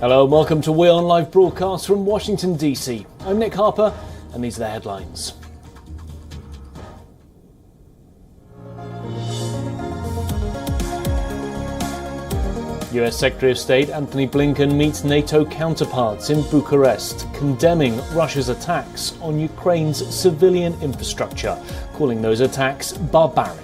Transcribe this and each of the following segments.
Hello and welcome to WION Live Broadcast from Washington DC. I'm Nick Harper and these are the headlines. US Secretary of State Antony Blinken meets NATO counterparts in Bucharest, condemning Russia's attacks on Ukraine's civilian infrastructure, calling those attacks barbaric.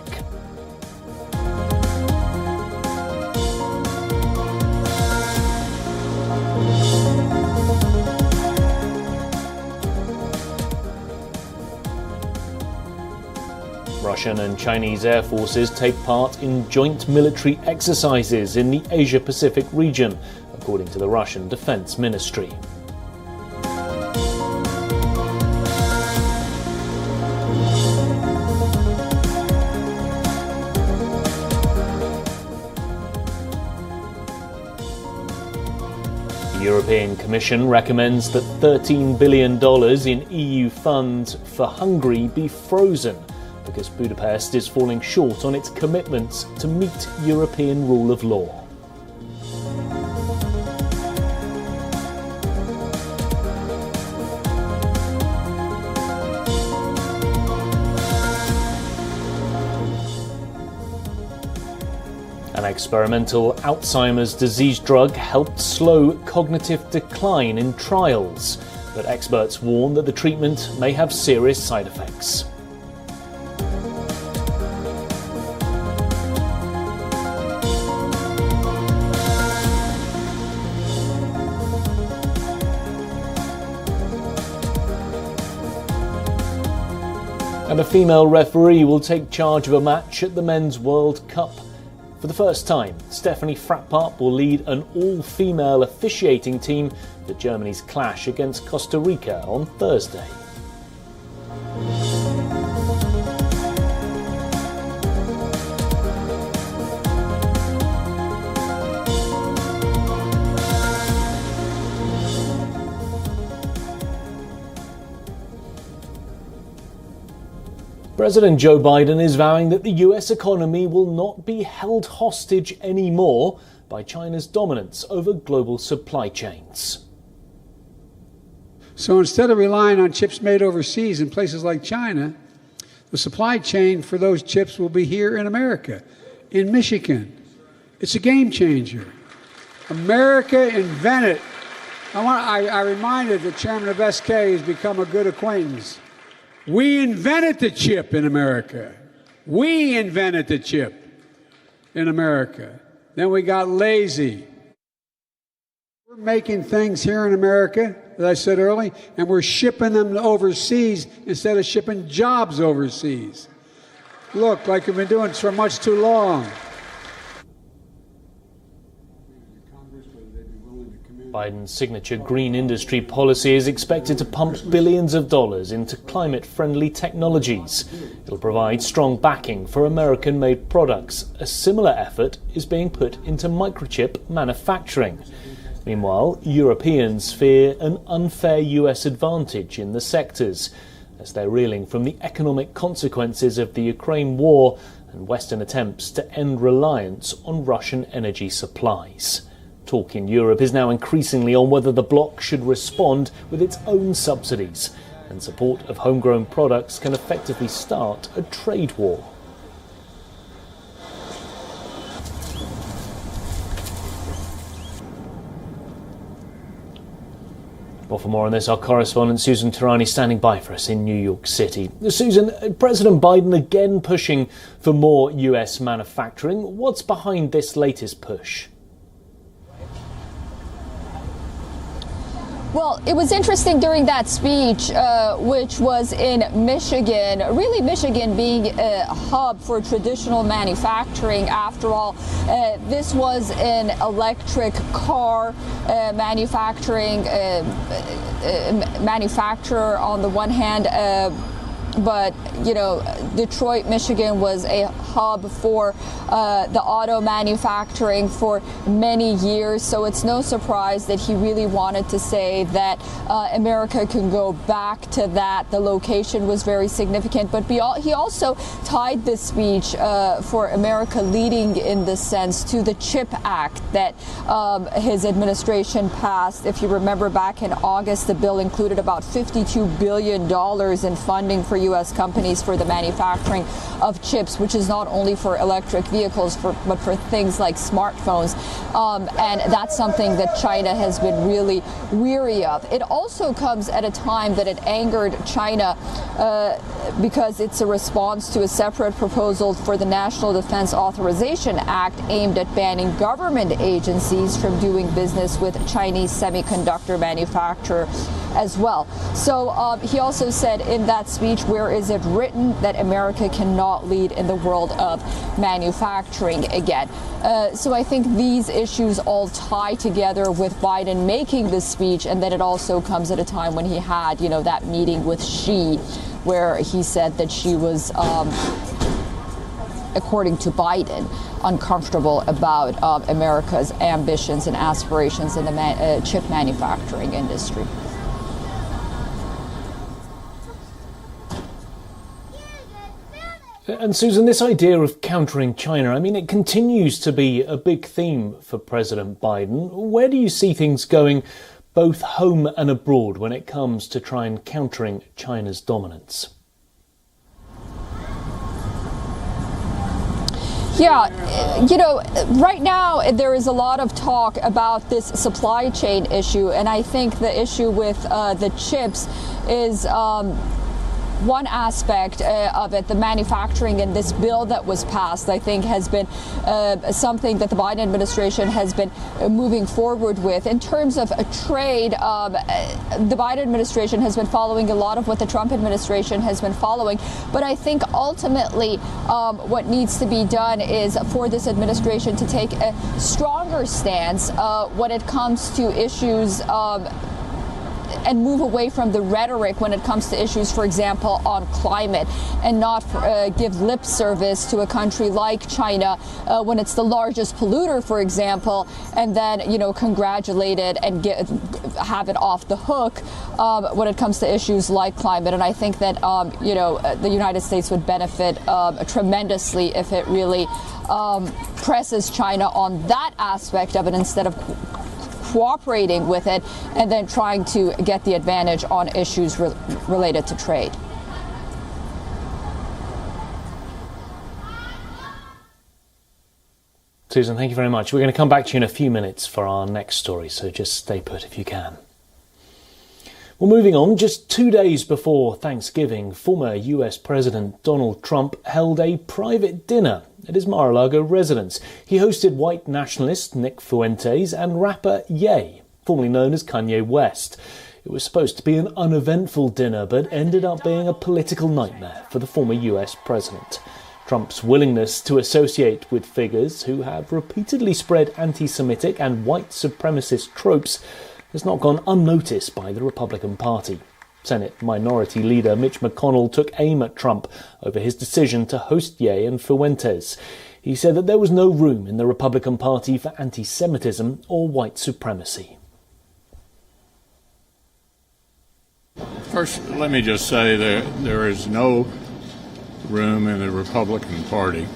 Russian and Chinese air forces take part in joint military exercises in the Asia-Pacific region, according to the Russian Defense Ministry. The European Commission recommends that $13 billion in EU funds for Hungary be frozen, because Budapest is falling short on its commitments to meet European rule of law. An experimental Alzheimer's disease drug helped slow cognitive decline in trials, but experts warn that the treatment may have serious side effects. And a female referee will take charge of a match at the Men's World Cup. For the first time, Stephanie Frappart will lead an all-female officiating team for Germany's clash against Costa Rica on Thursday. President Joe Biden is vowing that the US economy will not be held hostage anymore by China's dominance over global supply chains. So instead of relying on chips made overseas in places like China, the supply chain for those chips will be here in America, in Michigan. It's a game changer. America invented. I reminded the chairman of SK has become a good acquaintance. We invented the chip in America. We invented the chip in America. Then we got lazy. We're making things here in America, as I said earlier, and we're shipping them overseas instead of shipping jobs overseas. Look, like we've been doing for much too long. Biden's signature green industry policy is expected to pump billions of dollars into climate-friendly technologies. It'll provide strong backing for American-made products. A similar effort is being put into microchip manufacturing. Meanwhile, Europeans fear an unfair US advantage in the sectors, as they're reeling from the economic consequences of the Ukraine war and Western attempts to end reliance on Russian energy supplies. Talk in Europe is now increasingly on whether the bloc should respond with its own subsidies, and support of homegrown products can effectively start a trade war. Well, for more on this, our correspondent Susan Tirani standing by for us in New York City. Susan, President Biden again pushing for more US manufacturing. What's behind this latest push? Well, it was interesting during that speech, which was in Michigan, really Michigan being a hub for traditional manufacturing. After all, this was an electric car manufacturer on the one hand, but, you know, Detroit, Michigan was a hub for the auto manufacturing for many years. So it's no surprise that he really wanted to say that America can go back to that. The location was very significant. But he also tied this speech for America leading in this sense to the CHIP Act that his administration passed. If you remember back in August, the bill included about $52 billion in funding for U.S. companies for the manufacturing of chips, which is not only for electric vehicles, but for things like smartphones. And that's something that China has been really weary of. It also comes at a time that it angered China because it's a response to a separate proposal for the National Defense Authorization Act aimed at banning government agencies from doing business with Chinese semiconductor manufacturer as well. So he also said in that speech, where is it written that America cannot lead in the world of manufacturing again? So I think these issues all tie together with Biden making this speech, and then it also comes at a time when he had, you know, that meeting with Xi, where he said that she was, according to Biden, uncomfortable about America's ambitions and aspirations in the chip manufacturing industry. And Susan, this idea of countering China, I mean, it continues to be a big theme for President Biden. Where do you see things going both home and abroad when it comes to trying countering China's dominance? Yeah, you know, right now there is a lot of talk about this supply chain issue, and I think the issue with the chips is one aspect of it. The manufacturing and this bill that was passed, I think, has been something that the Biden administration has been moving forward with. In terms of trade, the Biden administration has been following a lot of what the Trump administration has been following. But I think ultimately what needs to be done is for this administration to take a stronger stance when it comes to issues and move away from the rhetoric when it comes to issues, for example, on climate, and not give lip service to a country like China when it's the largest polluter, for example, and then, you know, congratulate it and have it off the hook when it comes to issues like climate. And I think that, you know, the United States would benefit tremendously if it really presses China on that aspect of it instead of cooperating with it and then trying to get the advantage on issues related to trade. Susan, thank you very much. We're going to come back to you in a few minutes for our next story, so just stay put if you can. Well, moving on, just 2 days before Thanksgiving, former US President Donald Trump held a private dinner at his Mar-a-Lago residence. He hosted white nationalist Nick Fuentes and rapper Ye, formerly known as Kanye West. It was supposed to be an uneventful dinner, but ended up being a political nightmare for the former US president. Trump's willingness to associate with figures who have repeatedly spread anti-Semitic and white supremacist tropes has not gone unnoticed by the Republican Party. Senate Minority Leader Mitch McConnell took aim at Trump over his decision to host Ye and Fuentes. He said that there was no room in the Republican Party for anti-Semitism or white supremacy. First, let me just say that there is no room in the Republican Party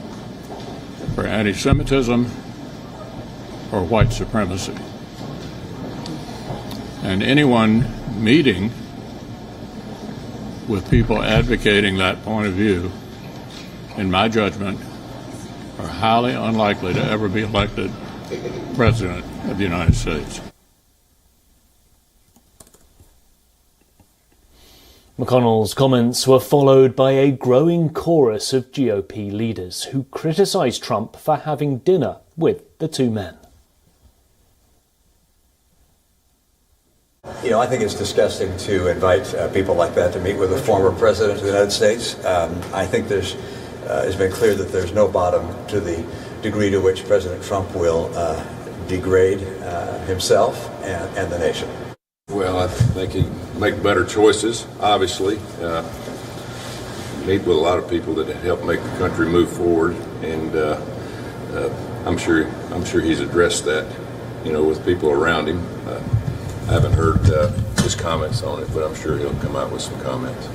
for anti-Semitism or white supremacy. And anyone meeting with people advocating that point of view, in my judgment, are highly unlikely to ever be elected President of the United States. McConnell's comments were followed by a growing chorus of GOP leaders who criticised Trump for having dinner with the two men. You know, I think it's disgusting to invite people like that to meet with a former president of the United States. I think it's been clear that there's no bottom to the degree to which President Trump will degrade himself and the nation. Well, I think he make better choices, obviously. meet with a lot of people that help make the country move forward, and I'm sure he's addressed that, with people around him. I haven't heard his comments on it, but I'm sure he'll come out with some comments.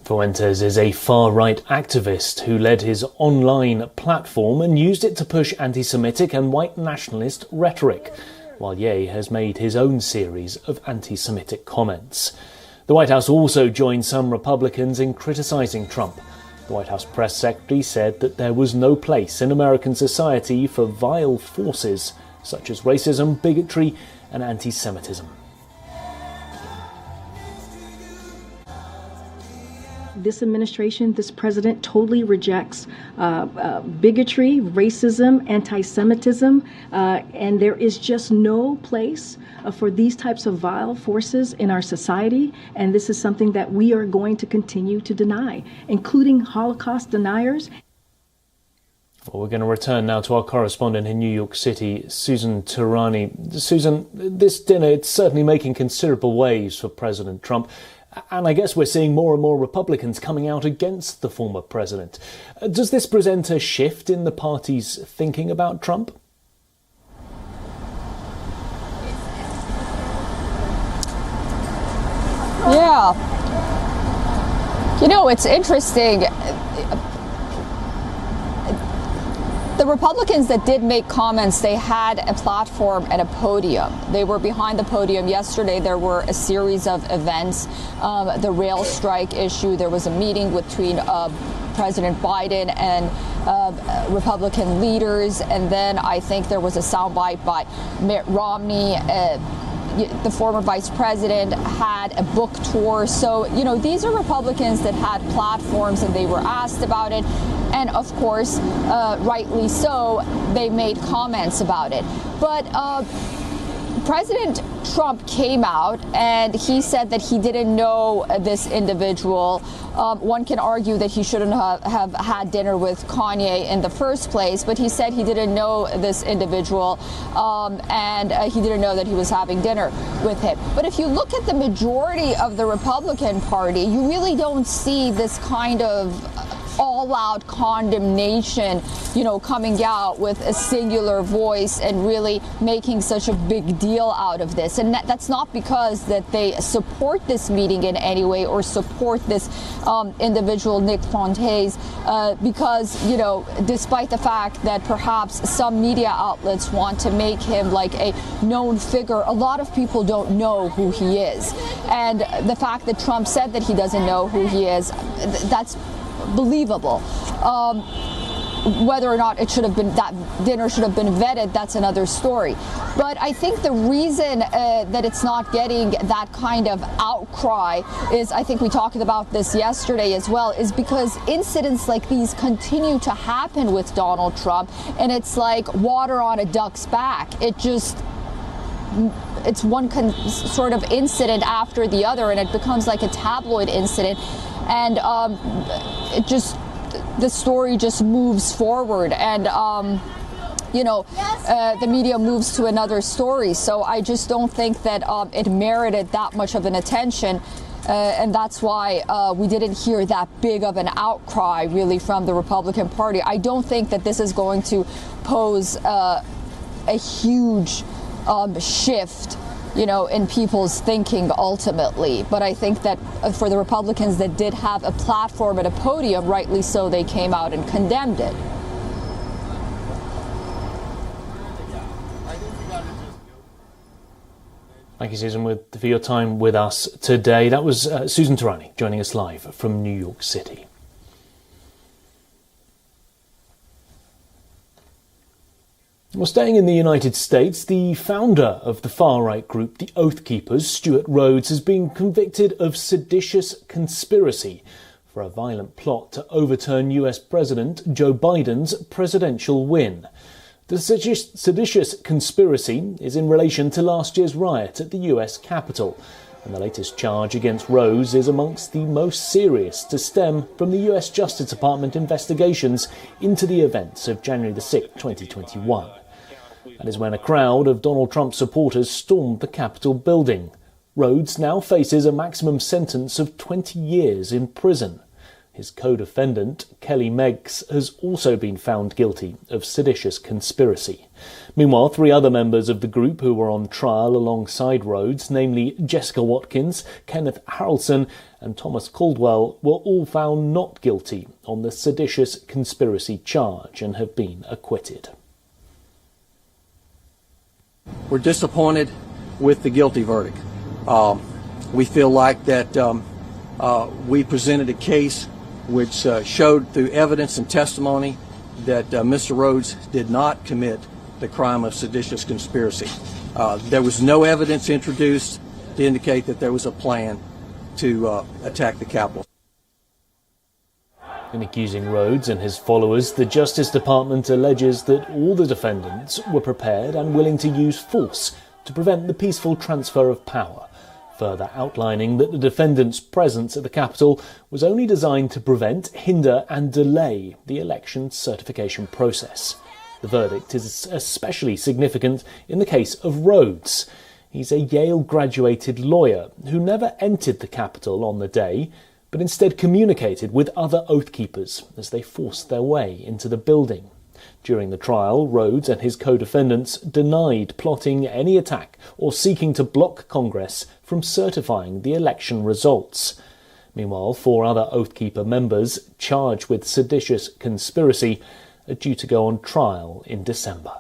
Fuentes is a far-right activist who led his online platform and used it to push anti-Semitic and white nationalist rhetoric, while Ye has made his own series of anti-Semitic comments. The White House also joined some Republicans in criticising Trump. The White House press secretary said that there was no place in American society for vile forces such as racism, bigotry and anti-Semitism. This administration, this president totally rejects bigotry, racism, anti-Semitism, and there is just no place for these types of vile forces in our society, and this is something that we are going to continue to deny, including Holocaust deniers. Well, we're going to return now to our correspondent in New York City, Susan Tarani. Susan, this dinner, it's certainly making considerable waves for President Trump. And I guess we're seeing more and more Republicans coming out against the former president. Does this present a shift in the party's thinking about Trump? Yeah. It's interesting. The Republicans that did make comments, they had a platform and a podium. They were behind the podium. Yesterday, there were a series of events. The rail strike issue, there was a meeting between President Biden and Republican leaders. And then I think there was a soundbite by Mitt Romney. The former vice president had a book tour. So, these are Republicans that had platforms and they were asked about it. And of course, rightly so, they made comments about it. But President Trump came out and he said that he didn't know this individual. One can argue that he shouldn't have had dinner with Kanye in the first place, but he said he didn't know this individual and he didn't know that he was having dinner with him. But if you look at the majority of the Republican Party, you really don't see this kind of all-out condemnation, coming out with a singular voice and really making such a big deal out of this. And that's not because that they support this meeting in any way or support this individual, Nick Fuentes, because, despite the fact that perhaps some media outlets want to make him like a known figure, a lot of people don't know who he is. And the fact that Trump said that he doesn't know who he is, that's believable. Whether or not it should have been, that dinner should have been vetted, that's another story. But I think the reason that it's not getting that kind of outcry is, I think we talked about this yesterday as well, is because incidents like these continue to happen with Donald Trump, and it's like water on a duck's back. It's one sort of incident after the other, and it becomes like a tabloid incident. And the story just moves forward, and the media moves to another story. So I just don't think that it merited that much of an attention, and that's why we didn't hear that big of an outcry really from the Republican Party. I don't think that this is going to pose a huge shift in people's thinking ultimately. But I think that for the Republicans that did have a platform and a podium, rightly so, they came out and condemned it. Thank you, Susan, for your time with us today. That was Susan Tarani joining us live from New York City. Well, staying in the United States, the founder of the far-right group, the Oath Keepers, Stuart Rhodes, has been convicted of seditious conspiracy for a violent plot to overturn US President Joe Biden's presidential win. The seditious conspiracy is in relation to last year's riot at the US Capitol, and the latest charge against Rhodes is amongst the most serious to stem from the US Justice Department investigations into the events of January the 6th, 2021. That is when a crowd of Donald Trump supporters stormed the Capitol building. Rhodes now faces a maximum sentence of 20 years in prison. His co-defendant, Kelly Meggs, has also been found guilty of seditious conspiracy. Meanwhile, 3 other members of the group who were on trial alongside Rhodes, namely Jessica Watkins, Kenneth Harrelson and Thomas Caldwell, were all found not guilty on the seditious conspiracy charge and have been acquitted. We're disappointed with the guilty verdict. We feel like that we presented a case which showed through evidence and testimony that Mr. Rhodes did not commit the crime of seditious conspiracy. There was no evidence introduced to indicate that there was a plan to attack the Capitol. In accusing Rhodes and his followers, the Justice Department alleges that all the defendants were prepared and willing to use force to prevent the peaceful transfer of power, further outlining that the defendants' presence at the Capitol was only designed to prevent, hinder and delay the election certification process. The verdict is especially significant in the case of Rhodes. He's a Yale-graduated lawyer who never entered the Capitol on the day, but instead communicated with other oath keepers as they forced their way into the building. During the trial, Rhodes and his co-defendants denied plotting any attack or seeking to block Congress from certifying the election results. Meanwhile, 4 other Oath Keeper members charged with seditious conspiracy are due to go on trial in December.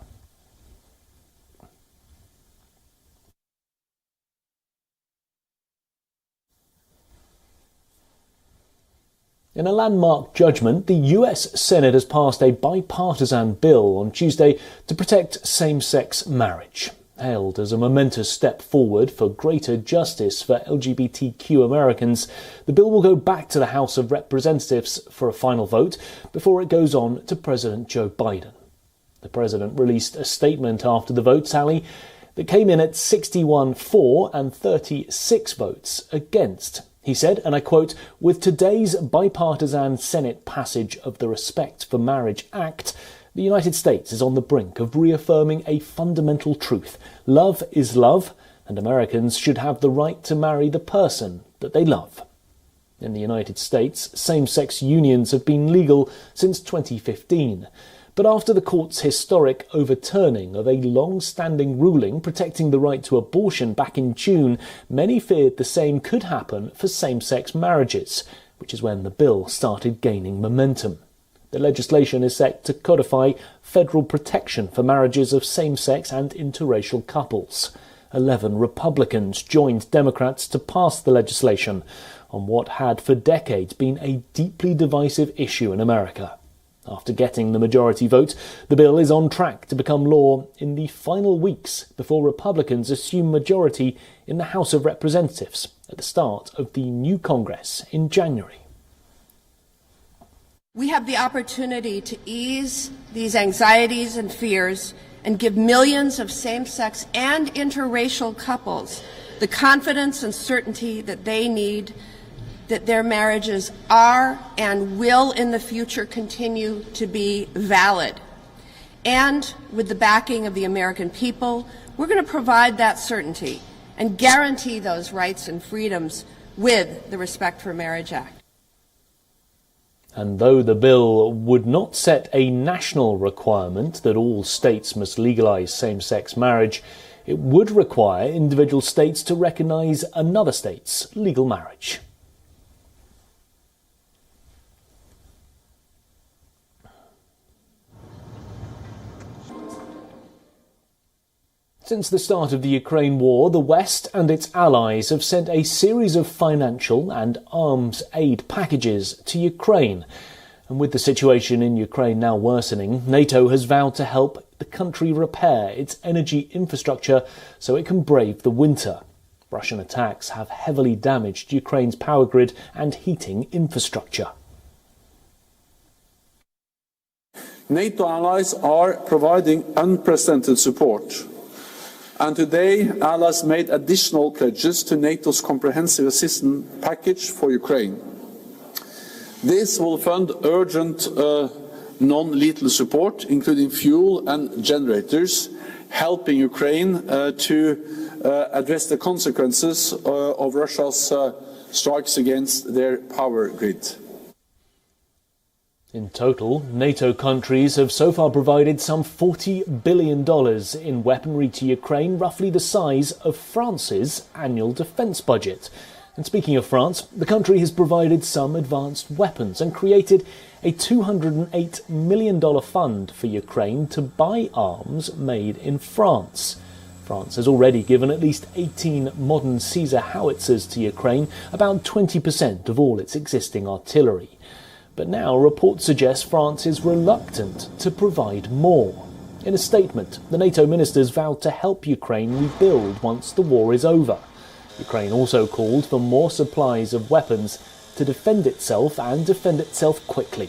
In a landmark judgment, the US Senate has passed a bipartisan bill on Tuesday to protect same-sex marriage. Hailed as a momentous step forward for greater justice for LGBTQ Americans, the bill will go back to the House of Representatives for a final vote before it goes on to President Joe Biden. The president released a statement after the vote tally that came in at 61 for and 36 votes against. He said, and I quote, "With today's bipartisan Senate passage of the Respect for Marriage Act, the United States is on the brink of reaffirming a fundamental truth. Love is love, and Americans should have the right to marry the person that they love." In the United States, same-sex unions have been legal since 2015. But after the court's historic overturning of a long-standing ruling protecting the right to abortion back in June, many feared the same could happen for same-sex marriages, which is when the bill started gaining momentum. The legislation is set to codify federal protection for marriages of same-sex and interracial couples. 11 Republicans joined Democrats to pass the legislation on what had for decades been a deeply divisive issue in America. After getting the majority vote, the bill is on track to become law in the final weeks before Republicans assume majority in the House of Representatives at the start of the new Congress in January. We have the opportunity to ease these anxieties and fears and give millions of same-sex and interracial couples the confidence and certainty that they need, that their marriages are and will in the future continue to be valid. And with the backing of the American people, we're going to provide that certainty and guarantee those rights and freedoms with the Respect for Marriage Act. And though the bill would not set a national requirement that all states must legalise same-sex marriage, it would require individual states to recognise another state's legal marriage. Since the start of the Ukraine war, the West and its allies have sent a series of financial and arms aid packages to Ukraine. And with the situation in Ukraine now worsening, NATO has vowed to help the country repair its energy infrastructure so it can brave the winter. Russian attacks have heavily damaged Ukraine's power grid and heating infrastructure. NATO allies are providing unprecedented support. And today, allies made additional pledges to NATO's comprehensive assistance package for Ukraine. This will fund urgent non-lethal support, including fuel and generators, helping Ukraine to address the consequences of Russia's strikes against their power grid. In total, NATO countries have so far provided some $40 billion in weaponry to Ukraine, roughly the size of France's annual defence budget. And speaking of France, the country has provided some advanced weapons and created a $208 million fund for Ukraine to buy arms made in France. France has already given at least 18 modern Caesar howitzers to Ukraine, about 20% of all its existing artillery. But now reports suggest France is reluctant to provide more. In a statement, the NATO ministers vowed to help Ukraine rebuild once the war is over. Ukraine also called for more supplies of weapons to defend itself and defend itself quickly.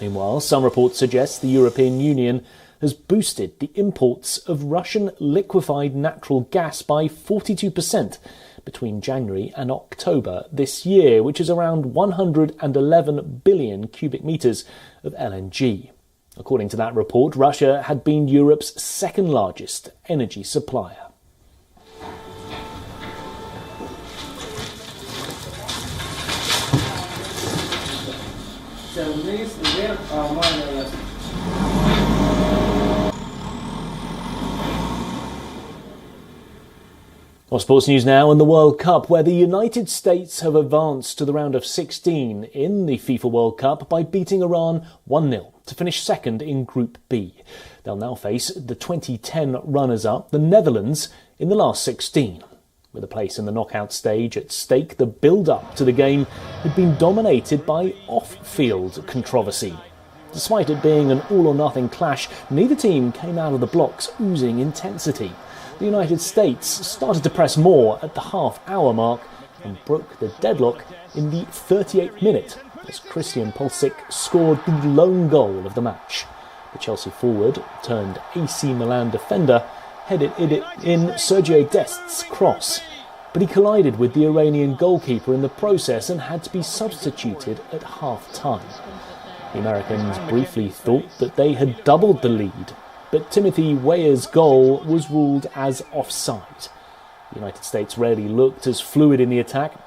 Meanwhile, some reports suggest the European Union has boosted the imports of Russian liquefied natural gas by 42% between January and October this year, which is around 111 billion cubic metres of LNG. According to that report, Russia had been Europe's second largest energy supplier. Well, sports news now and the World Cup, where the United States have advanced to the round of 16 in the FIFA World Cup by beating Iran 1-0 to finish second in Group B. They'll now face the 2010 runners-up, the Netherlands, in the last 16. With a place in the knockout stage at stake, the build-up to the game had been dominated by off-field controversy. Despite it being an all-or-nothing clash, neither team came out of the blocks oozing intensity. The United States started to press more at the half-hour mark and broke the deadlock in the 38th minute as Christian Pulisic scored the lone goal of the match. The Chelsea forward turned AC Milan defender headed it in Sergio Dest's cross, but he collided with the Iranian goalkeeper in the process and had to be substituted at half-time. The Americans briefly thought that they had doubled the lead, but Timothy Weah's goal was ruled as offside. The United States rarely looked as fluid in the attack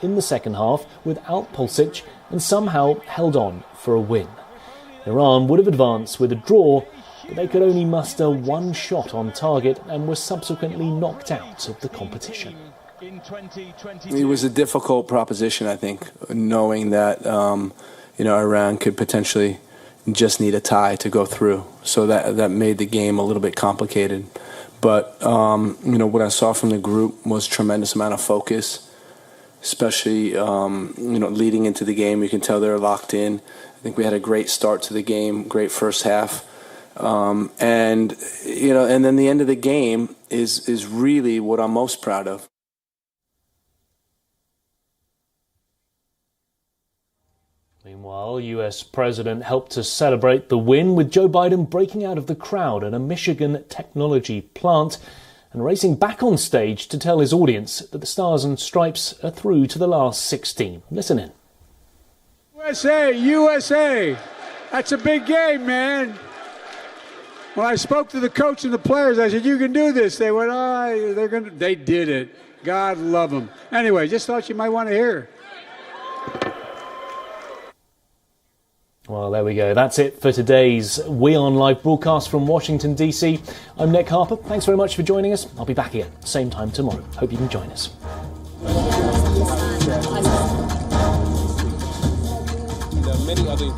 in the second half without Pulisic and somehow held on for a win. Iran would have advanced with a draw, but they could only muster one shot on target and were subsequently knocked out of the competition. It was a difficult proposition, I think, knowing that Iran could potentially just need a tie to go through. So that made the game a little bit complicated. But, what I saw from the group was tremendous amount of focus, especially, leading into the game. You can tell they're locked in. I think we had a great start to the game, great first half. And then the end of the game is really what I'm most proud of. Meanwhile, US President helped to celebrate the win with Joe Biden breaking out of the crowd at a Michigan technology plant and racing back on stage to tell his audience that the Stars and Stripes are through to the last 16. Listen in. USA! That's a big game, man. When I spoke to the coach and the players, I said, you can do this. They went, they did it. God love them. Anyway, just thought you might want to hear. Well, there we go. That's it for today's WION Live Broadcast from Washington, D.C. I'm Nick Harper. Thanks very much for joining us. I'll be back again, same time tomorrow. Hope you can join us. Many other